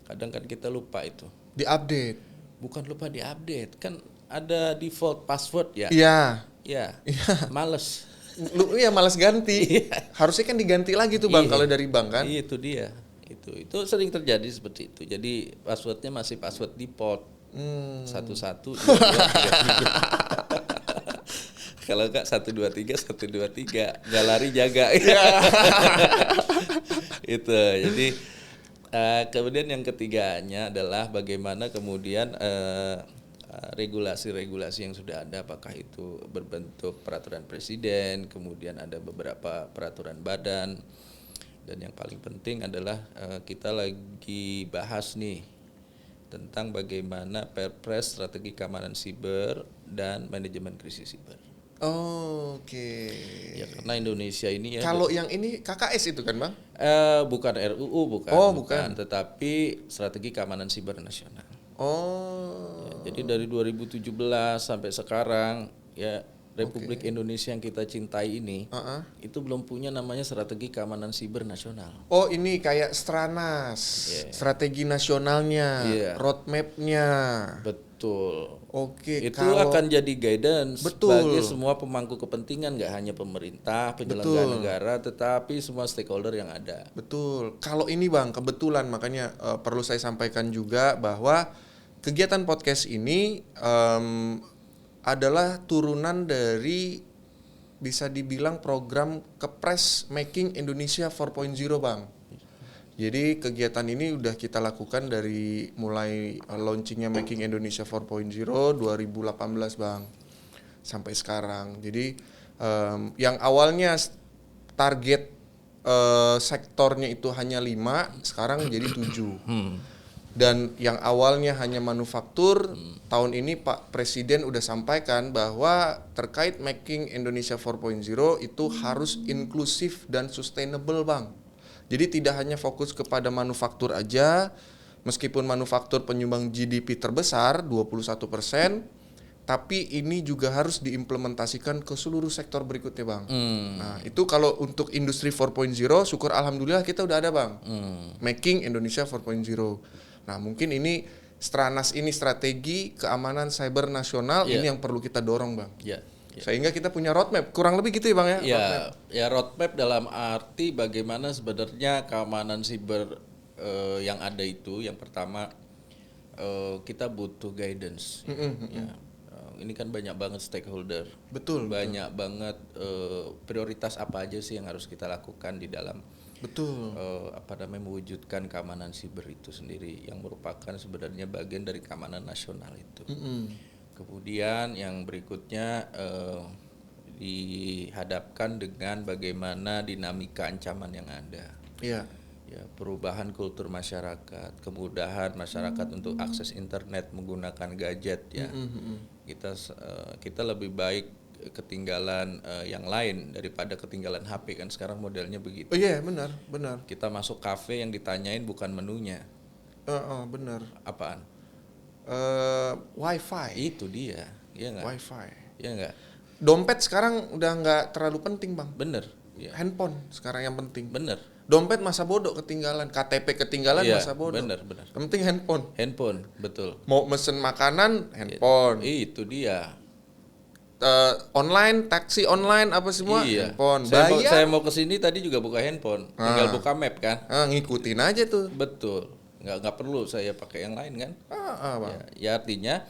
kadang kan kita lupa itu. Diupdate. Bukan lupa diupdate, kan ada default password ya. Iya. Ya. Males. Lu ya malas ganti. Harusnya kan diganti lagi tuh Bang kalau dari bank kan. Iya, itu dia. Itu sering terjadi seperti itu. Jadi passwordnya masih password default. 11 2 2 3 3. Kalau enggak 1 2 3 1 2 3, enggak lari jaga. Itu. Jadi kemudian yang ketiganya adalah bagaimana kemudian regulasi-regulasi yang sudah ada, apakah itu berbentuk peraturan presiden, kemudian ada beberapa peraturan badan, dan yang paling penting adalah kita lagi bahas nih tentang bagaimana Perpres strategi keamanan siber dan manajemen krisis siber. Oke. Ya, karena Indonesia ini ya. Kalau yang ini KKS itu kan Bang? Bukan RUU, bukan. Bukan. Tetapi strategi keamanan siber nasional. Ya, jadi dari 2017 sampai sekarang ya Republik Indonesia yang kita cintai ini itu belum punya namanya strategi keamanan siber nasional. Oh, ini kayak Stranas, strategi nasionalnya, roadmap-nya. Betul. Oke. Itu akan jadi guidance bagi semua pemangku kepentingan, nggak hanya pemerintah, penyelenggara negara, tetapi semua stakeholder yang ada. Betul. Kalau ini Bang, kebetulan makanya perlu saya sampaikan juga bahwa kegiatan podcast ini adalah turunan dari bisa dibilang program Kepres Making Indonesia 4.0 Bang. Jadi kegiatan ini udah kita lakukan dari mulai launchingnya Making Indonesia 4.0 2018 Bang sampai sekarang. Jadi yang awalnya target sektornya itu hanya 5, sekarang jadi 7. Dan yang awalnya hanya manufaktur, tahun ini Pak Presiden udah sampaikan bahwa terkait Making Indonesia 4.0 itu harus inklusif dan sustainable Bang. Jadi tidak hanya fokus kepada manufaktur aja, meskipun manufaktur penyumbang GDP terbesar 21%, tapi ini juga harus diimplementasikan ke seluruh sektor berikutnya Bang. Nah itu kalau untuk industri 4.0, syukur alhamdulillah kita udah ada Bang. Making Indonesia 4.0. Nah mungkin ini Stranas ini strategi keamanan cyber nasional ini yang perlu kita dorong Bang. Sehingga kita punya roadmap, kurang lebih gitu ya Bang ya? Roadmap dalam arti bagaimana sebenarnya keamanan siber yang ada itu, yang pertama kita butuh guidance. Ini kan banyak banget stakeholder. Betul. Banyak banget prioritas apa aja sih yang harus kita lakukan di dalam mewujudkan keamanan siber itu sendiri, yang merupakan sebenarnya bagian dari keamanan nasional itu. Kemudian yang berikutnya dihadapkan dengan bagaimana dinamika ancaman yang ada. Ya, perubahan kultur masyarakat, kemudahan masyarakat untuk akses internet menggunakan gadget ya. Kita lebih baik ketinggalan yang lain daripada ketinggalan HP kan sekarang modelnya begitu. Oh iya, benar. Kita masuk kafe yang ditanyain bukan menunya, Benar. apaan? Wifi. Itu dia, iya nggak? Wifi. Iya nggak? Dompet sekarang udah nggak terlalu penting, Bang. Bener, ya. Handphone sekarang yang penting. Bener. Dompet masa bodoh ketinggalan, KTP ketinggalan Iya, masa bodoh. bener. Yang penting handphone. Handphone, betul. Mau mesen makanan, handphone. Itu dia. Online, taksi online apa semua, Iya. handphone. Saya mau kesini tadi juga buka handphone, tinggal buka map kan. Ngikutin aja tuh. Betul. Nggak perlu saya pakai yang lain kan. Bang. Ya artinya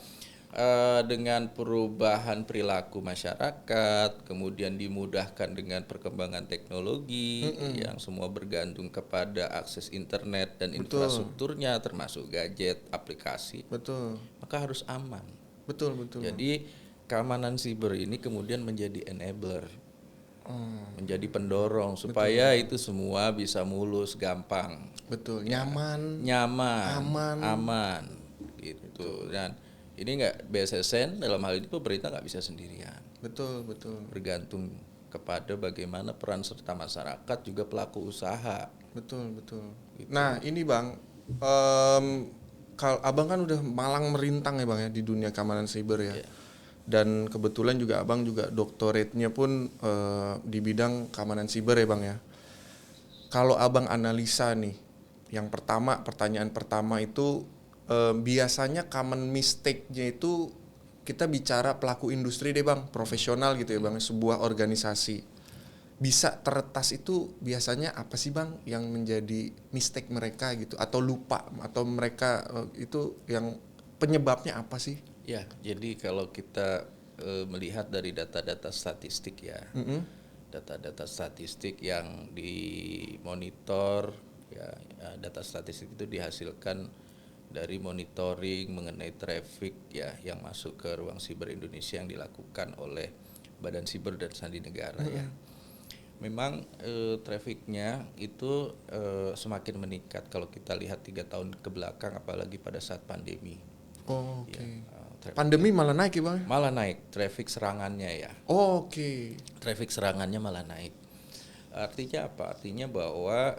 dengan perubahan perilaku masyarakat, kemudian dimudahkan dengan perkembangan teknologi yang semua bergantung kepada akses internet dan infrastrukturnya termasuk gadget, aplikasi. Betul. Maka harus aman. Betul. Jadi keamanan siber ini kemudian menjadi enabler. Menjadi pendorong supaya itu semua bisa mulus, gampang. Betul. Nyaman. Aman gitu. Dan ini nggak BSSN dalam hal ini pemerintah nggak bisa sendirian. Betul. Bergantung kepada bagaimana peran serta masyarakat juga pelaku usaha. Betul. Gitu. Gitu. Nah ini Bang, kalau Abang kan udah malang merintang ya Bang ya di dunia keamanan siber ya. Yeah. Dan kebetulan juga Abang juga doktoratenya pun di bidang keamanan siber ya Bang ya. Kalau Abang analisa nih, yang pertanyaan pertama itu biasanya common mistake-nya itu kita bicara pelaku industri deh Bang, profesional gitu ya Bang, sebuah organisasi. Bisa teretas itu biasanya apa sih Bang yang menjadi mistake mereka gitu, atau lupa, atau mereka itu yang penyebabnya apa sih? Ya, jadi kalau kita melihat dari data-data statistik ya, data-data statistik yang dimonitor ya, data statistik itu dihasilkan dari monitoring mengenai traffic ya yang masuk ke ruang siber Indonesia yang dilakukan oleh Badan Siber dan Sandi Negara ya. Memang trafficnya itu semakin meningkat kalau kita lihat 3 tahun ke belakang, apalagi pada saat pandemi. Oke. Ya, pandemi malah naik ya Bang? Malah naik traffic serangannya ya. Oke. Traffic serangannya malah naik. Artinya apa? Artinya bahwa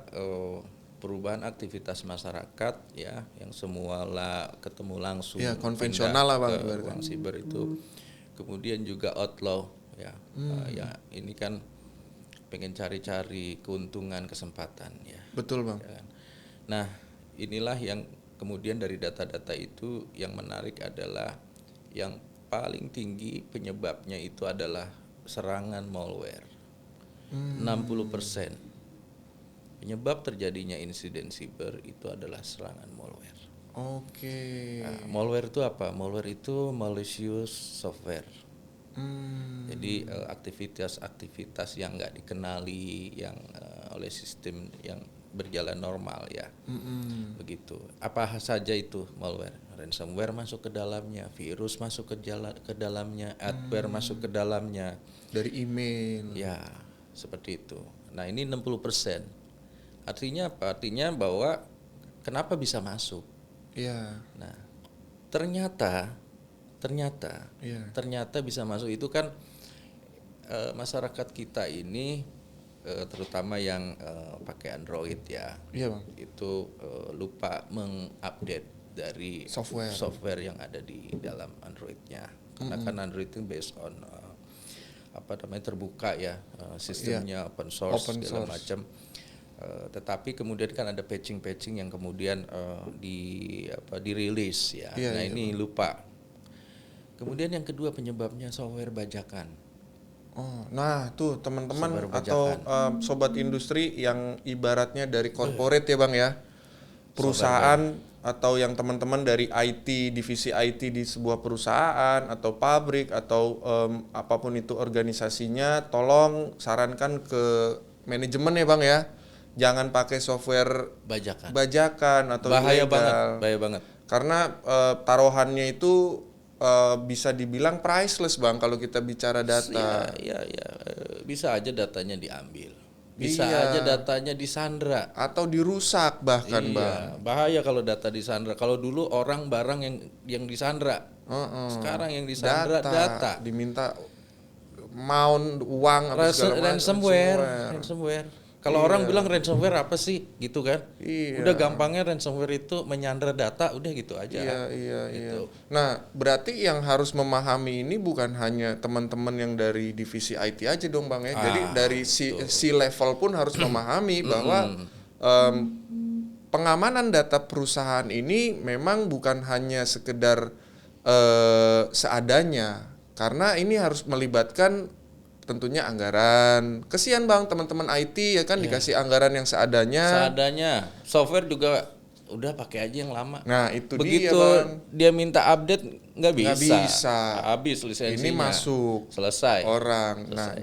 perubahan aktivitas masyarakat ya yang semula ketemu langsung ya, konvensional lah Bang, ke ruang siber itu kemudian juga outlaw ya. Ya ini kan pengen cari-cari keuntungan, kesempatan ya. Betul Bang. Ya kan? Nah, inilah yang kemudian dari data-data itu yang menarik adalah yang paling tinggi penyebabnya itu adalah serangan malware. 60% penyebab terjadinya insiden siber itu adalah serangan malware. Oke. Nah, malware itu apa? Malware itu malicious software. Jadi aktivitas-aktivitas yang nggak dikenali, yang oleh sistem yang berjalan normal ya, begitu. Apa saja itu malware? Ransomware masuk ke dalamnya, virus masuk ke dalamnya, adware masuk ke dalamnya. Dari email. Ya, seperti itu. Nah ini 60%. Artinya apa? Artinya bahwa kenapa bisa masuk? Iya. Nah ternyata bisa masuk itu kan masyarakat kita ini terutama yang pakai Android ya. Iya Bang. Itu lupa mengupdate dari software yang ada di dalam Androidnya. Karena kan Android itu based on terbuka ya, sistemnya open source segala macam. Tetapi kemudian kan ada patching yang kemudian dirilis ya. Ini lupa. Kemudian yang kedua penyebabnya software bajakan. Nah tuh teman-teman atau sobat industri yang ibaratnya dari corporate ya Bang ya, perusahaan atau yang teman-teman dari IT, divisi IT di sebuah perusahaan atau pabrik atau apapun itu organisasinya, tolong sarankan ke manajemen ya Bang ya, jangan pakai software bajakan atau bahaya ilegal. Bahaya banget. Karena taruhannya itu bisa dibilang priceless Bang kalau kita bicara data. Iya. Bisa aja datanya diambil. Bisa aja datanya disandra atau dirusak bahkan Bang. Bahaya kalau data disandra. Kalau dulu orang barang yang disandra. Sekarang yang disandra data. Diminta mount uang apa segala macam. Ransomware. Kalau orang bilang ransomware apa sih, gitu kan? Iya. Udah gampangnya ransomware itu menyandra data, udah gitu aja. Iya. Gitu. Nah, berarti yang harus memahami ini bukan hanya teman-teman yang dari divisi IT aja dong Bang ya. Jadi dari si level pun harus memahami bahwa pengamanan data perusahaan ini memang bukan hanya sekedar seadanya, karena ini harus melibatkan tentunya anggaran. Kesian Bang teman-teman IT ya kan dikasih anggaran yang seadanya. Software juga udah pakai aja yang lama. Nah, itu begitu dia Bang. dia minta update nggak bisa. Habis lisensinya. Ini masuk selesai. Orang. Nah,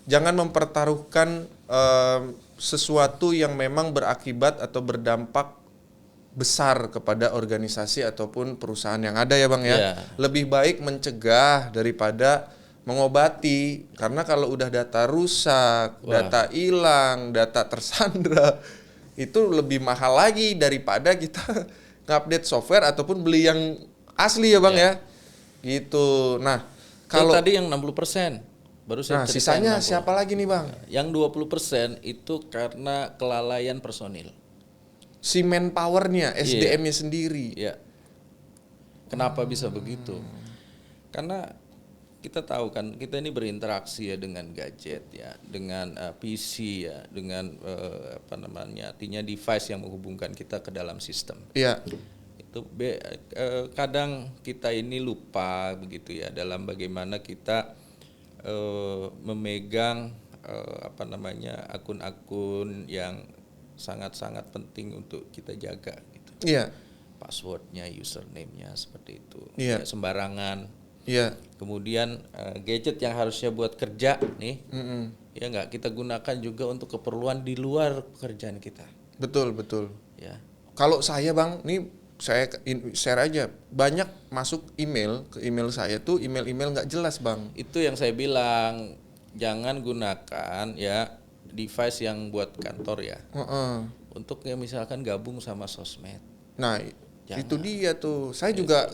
jangan mempertaruhkan sesuatu yang memang berakibat atau berdampak besar kepada organisasi ataupun perusahaan yang ada ya Bang ya. Iya. Lebih baik mencegah daripada mengobati, karena kalau udah data rusak, data hilang, data tersandra, itu lebih mahal lagi daripada kita ngupdate software ataupun beli yang asli ya Bang ya. Gitu. Nah, kalau tadi yang 60%, baru saya sisanya siapa lagi nih Bang? Yang 20% itu karena kelalaian personil. Si manpower-nya, SDM-nya sendiri. Iya. Kenapa bisa begitu? Karena kita tahu kan, kita ini berinteraksi ya dengan gadget ya, dengan PC ya, dengan artinya device yang menghubungkan kita ke dalam sistem. Iya. Itu kadang kita ini lupa begitu ya dalam bagaimana kita memegang akun-akun yang sangat-sangat penting untuk kita jaga gitu. Iya. Passwordnya, username-nya seperti itu. Iya. Ya, sembarangan. Iya. Kemudian gadget yang harusnya buat kerja nih, ya nggak kita gunakan juga untuk keperluan di luar pekerjaan kita. Betul. Ya. Kalau saya Bang, nih saya share aja, banyak masuk email ke email saya tuh email nggak jelas Bang. Itu yang saya bilang, jangan gunakan ya device yang buat kantor ya. Untuk yang misalkan gabung sama sosmed. Nah, itu dia tuh. Saya juga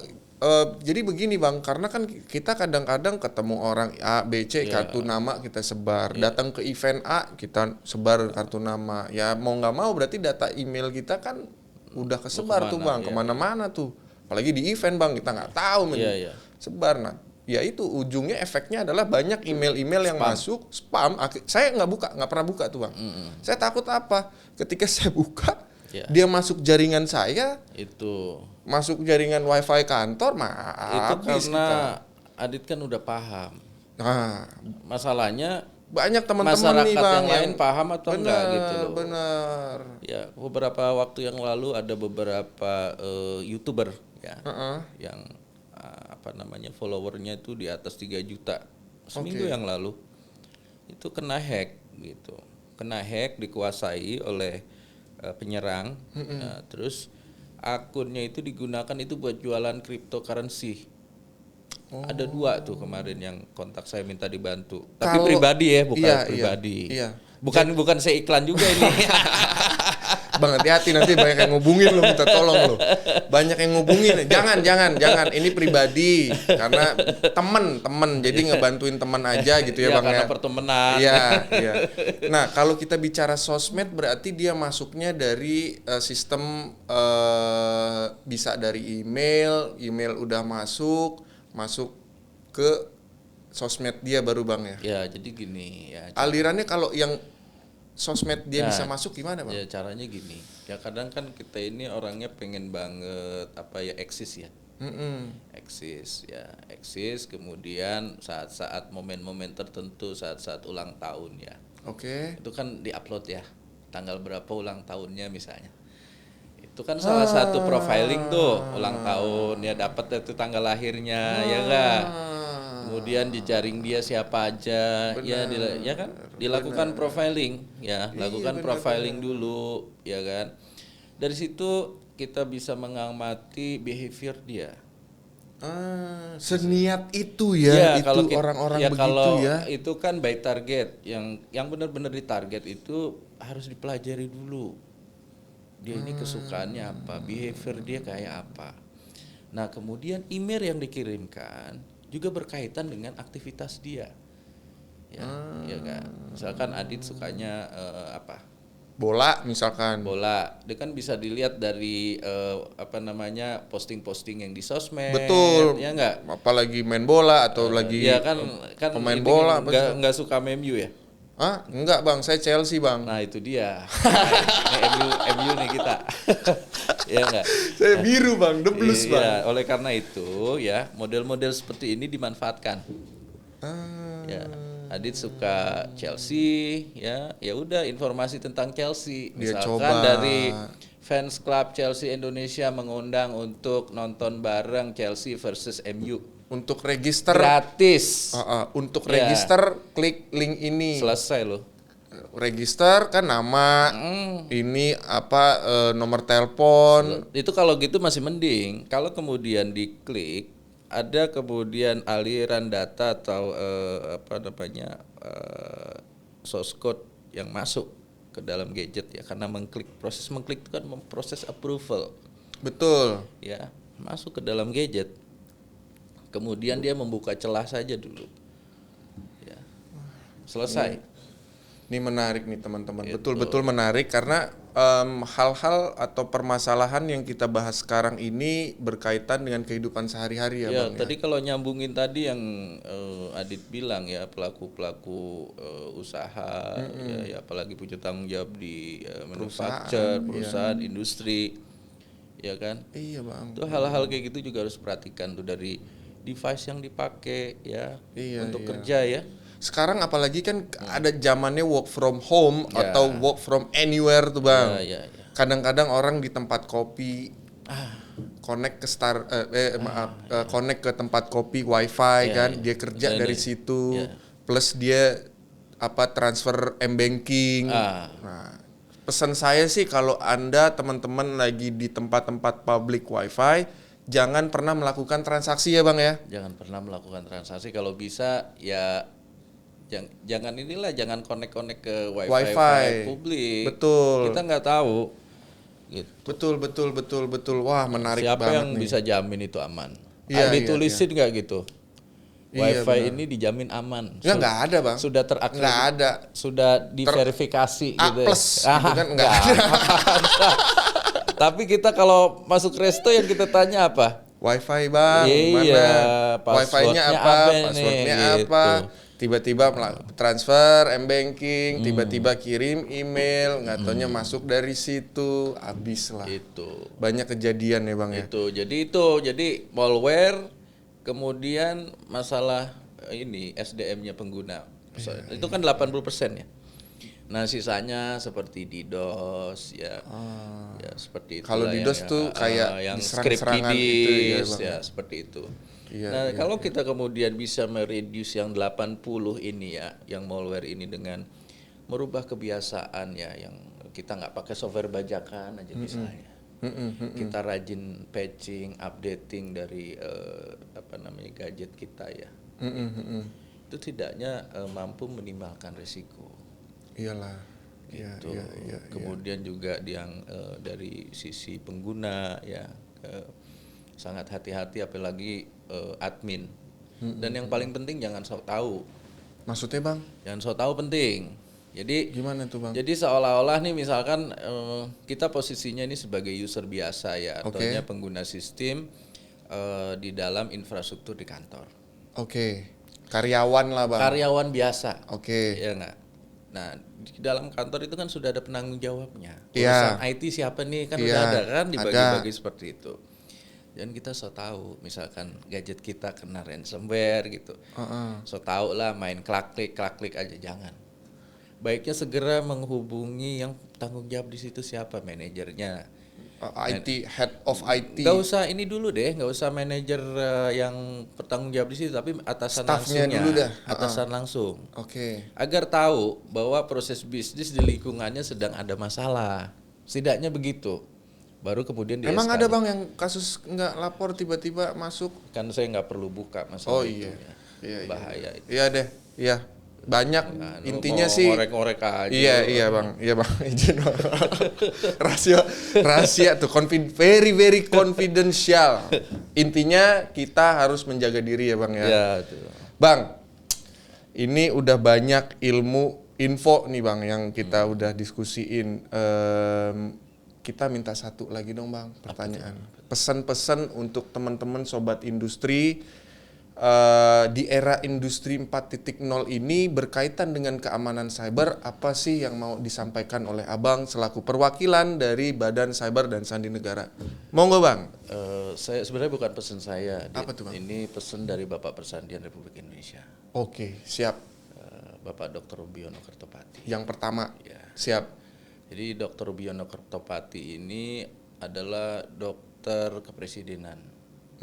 jadi begini Bang, karena kan kita kadang-kadang ketemu orang A, B, C, kartu nama kita sebar. Datang ke event A, kita sebar kartu nama. Ya mau nggak mau berarti data email kita kan udah kesebar tuh Bang, kemana-mana tuh. Apalagi di event Bang, kita nggak tahu sebar. Nah, ya itu ujungnya efeknya adalah banyak email-email yang masuk spam. Saya nggak pernah buka tuh Bang. Saya takut apa? Ketika saya buka, dia masuk jaringan saya, itu masuk jaringan wifi kantor, itu karena Adit kan udah paham. Nah, masalahnya banyak teman-teman nih Bang yang lain paham atau enggak gitu loh. Benar. Ya, beberapa waktu yang lalu ada beberapa YouTuber ya yang followernya itu di atas 3 juta. Seminggu yang lalu itu kena hack gitu. Kena hack, dikuasai oleh penyerang. Nah, terus akunnya itu digunakan itu buat jualan cryptocurrency. Ada 2 tuh kemarin yang kontak saya minta dibantu. Tapi pribadi ya, bukan pribadi. Iya. Bukan saya iklan juga ini. Bang, hati-hati nanti banyak yang ngubungin lo, minta tolong lo. Banyak yang ngubungin. Jangan. Ini pribadi karena temen. Jadi ngebantuin teman aja gitu ya Bang karena ya. pertemanan. Iya. Nah, kalau kita bicara sosmed berarti dia masuknya dari sistem bisa dari email udah masuk ke sosmed dia baru Bang ya. Ya, jadi gini ya. Alirannya kalau yang sosmed dia bisa masuk gimana Bang? Ya caranya gini. Ya kadang kan kita ini orangnya pengen banget eksis ya. Eksis kemudian saat-saat momen-momen tertentu, saat-saat ulang tahun ya. Oke. Itu kan diupload ya. Tanggal berapa ulang tahunnya misalnya. Itu kan salah satu profiling tuh ulang tahun ya, dapat itu tanggal lahirnya ya enggak. Kemudian dijaring dia siapa aja, ya kan dilakukan profiling ya, lakukan profiling dulu ya kan. Dari situ kita bisa mengamati behavior dia. Seniat itu ya, itu kalau orang-orang ya, begitu kalau ya. Itu kan by target, yang benar-benar ditarget itu harus dipelajari dulu. Dia ini kesukaannya apa, behavior dia kayak apa. Nah kemudian email yang dikirimkan juga berkaitan dengan aktivitas dia. ya kan. Misalkan Adit sukanya apa? Bola misalkan. Bola. Dia kan bisa dilihat dari posting-posting yang di sosmed. Betul. Ya enggak? Apalagi main bola atau lagi Iya kan pemain ini bola enggak suka MU ya. Ah, enggak Bang, saya Chelsea Bang. Nah itu dia. MU nih kita. Ya enggak? Saya biru Bang, The Blues Bang. Iya, oleh karena itu ya model-model seperti ini dimanfaatkan. Ya, Adit suka Chelsea, ya udah informasi tentang Chelsea. Dia Misalkan coba. dari fans club Chelsea Indonesia mengundang untuk nonton bareng Chelsea versus MU. Untuk register Gratis. untuk Ya. register klik link ini. Selesai loh. Register kan nama, ini nomor telepon. Itu kalau gitu masih mending. Kalau kemudian diklik ada kemudian aliran data atau source code yang masuk ke dalam gadget ya, karena proses mengklik itu kan proses approval Betul. ya, masuk ke dalam gadget, kemudian dia membuka celah saja dulu ya, selesai. Ini menarik nih teman-teman. Gitu. Betul-betul menarik karena hal-hal atau permasalahan yang kita bahas sekarang ini berkaitan dengan kehidupan sehari-hari ya, Ya, Bang. tadi kalau nyambungin tadi yang Adit bilang ya, pelaku-pelaku usaha ya, apalagi punya tanggung jawab di perusahaan, industri, ya kan? Iya, Bang. Itu hal-hal kayak gitu juga harus perhatikan tuh, dari device yang dipakai ya untuk kerja ya. Sekarang apalagi kan ada zamannya work from home Ya. atau work from anywhere tuh, Bang. Ya. Kadang-kadang orang di tempat kopi connect ke connect ke tempat kopi wifi kan, dia kerja dari situ, plus dia transfer m-banking. Nah, pesan saya sih kalau Anda teman-teman lagi di tempat-tempat public wifi, jangan pernah melakukan transaksi ya Bang ya. Jangan pernah melakukan transaksi, kalau bisa ya jangan connect ke wifi publik. Betul. Kita nggak tahu. Gitu. Betul. Wah, menarik Siapa banget yang nih. bisa jamin itu aman? Iya, ditulisin nggak gitu? Iya, Wifi benar. ini dijamin aman. Ya nggak ada Bang. Sudah Nggak ada. Sudah diverifikasi A gitu. plus gitu kan nggak ada. Tapi kita kalau masuk resto yang kita tanya apa? Wifi Bang, Iya, mana? Wifi-nya apa? Passwordnya apa? Gitu. Tiba-tiba transfer m-banking, tiba-tiba kirim email, nggak taunya masuk dari situ, habis lah. Itu. Banyak kejadian ya Bang ya. Jadi malware, kemudian masalah ini SDM-nya pengguna. Itu kan 80% ya. Nah, sisanya seperti DDoS ya. Ya seperti itu. Kalau DDoS tuh kayak yang diserang-serangan script itu ya, kiddies, Bang. ya seperti itu. Iya, Kalau kita kemudian bisa mereduce yang 80 ini ya, yang malware ini, dengan merubah kebiasaan ya, yang kita nggak pakai software bajakan aja misalnya. Kita rajin patching, updating dari gadget kita ya. Itu tidaknya mampu minimalkan risiko. Iyalah. Gitu. Kemudian juga yang dari sisi pengguna ya, sangat hati-hati apalagi admin. Dan yang paling penting jangan sok tahu. Maksudnya Bang? Jangan sok tahu penting. Jadi Gimana tuh Bang? Jadi seolah-olah nih misalkan kita posisinya ini sebagai user biasa ya, artinya pengguna sistem di dalam infrastruktur di kantor. Karyawan lah Bang. Karyawan biasa. Ya enggak? Nah, di dalam kantor itu kan sudah ada penanggung jawabnya. Urusan IT siapa nih, kan udah ada kan, dibagi-bagi seperti itu. Dan kita so tahu misalkan gadget kita kena ransomware gitu. So tahu lah main klik aja, jangan. Baiknya segera menghubungi yang tanggung jawab di situ, siapa manajernya. IT, head of IT. Gak usah ini dulu deh, gak usah manajer yang bertanggung jawab di situ, tapi atasan Staffnya langsungnya, dulu dah. atasan langsung. Oke. Agar tahu bahwa proses bisnis di lingkungannya sedang ada masalah. Setidaknya begitu. Baru kemudian di Emang ada Bang yang kasus nggak lapor tiba-tiba masuk? Kan saya nggak perlu buka masalah itu. Iya. Bahaya itu. Iya deh. Iya. Banyak Nah, intinya mau sih. ngorek-ngorek aja. Iya Bang. Iya Bang. Izin Bang. rahasia tuh very confidential. Intinya kita harus menjaga diri ya Bang ya. Iya, tuh. Bang, Ini udah banyak info nih Bang yang kita udah diskusiin. Kita minta satu lagi dong Bang, pertanyaan. Pesan-pesan untuk teman-teman sobat industri di era industri 4.0 ini berkaitan dengan keamanan cyber, apa sih yang mau disampaikan oleh Abang selaku perwakilan dari Badan Cyber dan Sandi Negara? Monggo Bang. Saya sebenarnya bukan pesan saya. Apa tuh, Bang? Ini pesan dari Bapak Persandian Republik Indonesia. Oke, siap. Bapak Dr. Rubiono Kertopati. Yang pertama, Ya. siap. Jadi Dr. Rubiono Kertopati ini adalah dokter kepresidenan.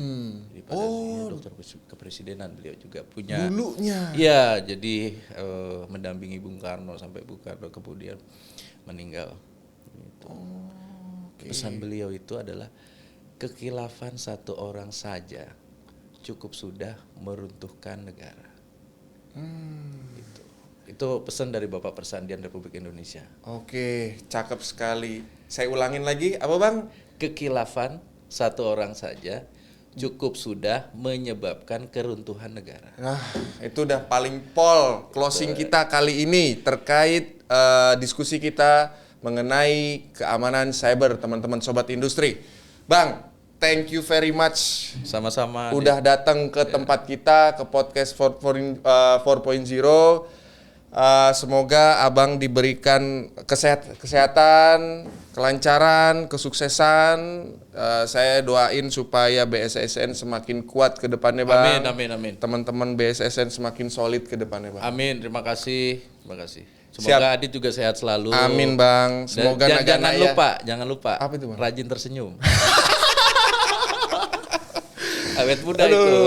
Jadi pada dokter kepresidenan beliau juga punya. Dulunya. Iya, jadi mendampingi Bung Karno sampai Bung Karno kemudian meninggal. Gitu. Pesan beliau itu adalah kekhilafan satu orang saja cukup sudah meruntuhkan negara. Gitu. Itu pesan dari Bapak Persandian Republik Indonesia. Oke, cakep sekali. Saya ulangin lagi, apa Bang? Kekhilafan satu orang saja cukup sudah menyebabkan keruntuhan negara. Nah, itu udah paling pol closing kita kali ini terkait diskusi kita mengenai keamanan cyber, teman-teman sobat industri. Bang, thank you very much. Sama-sama. Udah datang ke tempat kita, ke podcast 4.0. Semoga Abang diberikan kesehatan, kelancaran, kesuksesan. Saya doain supaya BSSN semakin kuat ke depannya Bang. Amin. Teman-teman BSSN semakin solid ke depannya Bang. Amin, terima kasih. Semoga Adit juga sehat selalu. Amin Bang. Semoga jangan lupa. Apa itu, Bang? Rajin tersenyum. Awet muda Aduh. itu.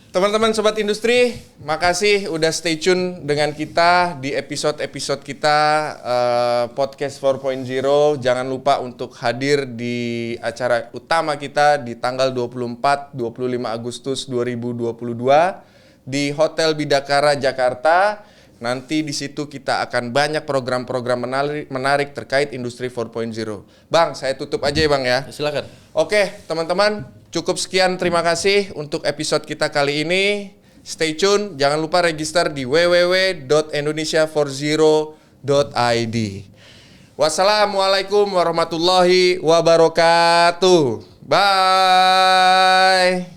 Teman-teman sobat industri, makasih udah stay tune dengan kita di episode-episode kita podcast 4.0. Jangan lupa untuk hadir di acara utama kita di tanggal 24-25 Agustus 2022 di Hotel Bidakara Jakarta. Nanti di situ kita akan banyak program-program menarik terkait industri 4.0. Bang, saya tutup aja ya Bang ya. Silakan. Oke, teman-teman, cukup sekian. Terima kasih untuk episode kita kali ini. Stay tune, jangan lupa register di www.indonesia40.id. Wassalamualaikum warahmatullahi wabarakatuh. Bye.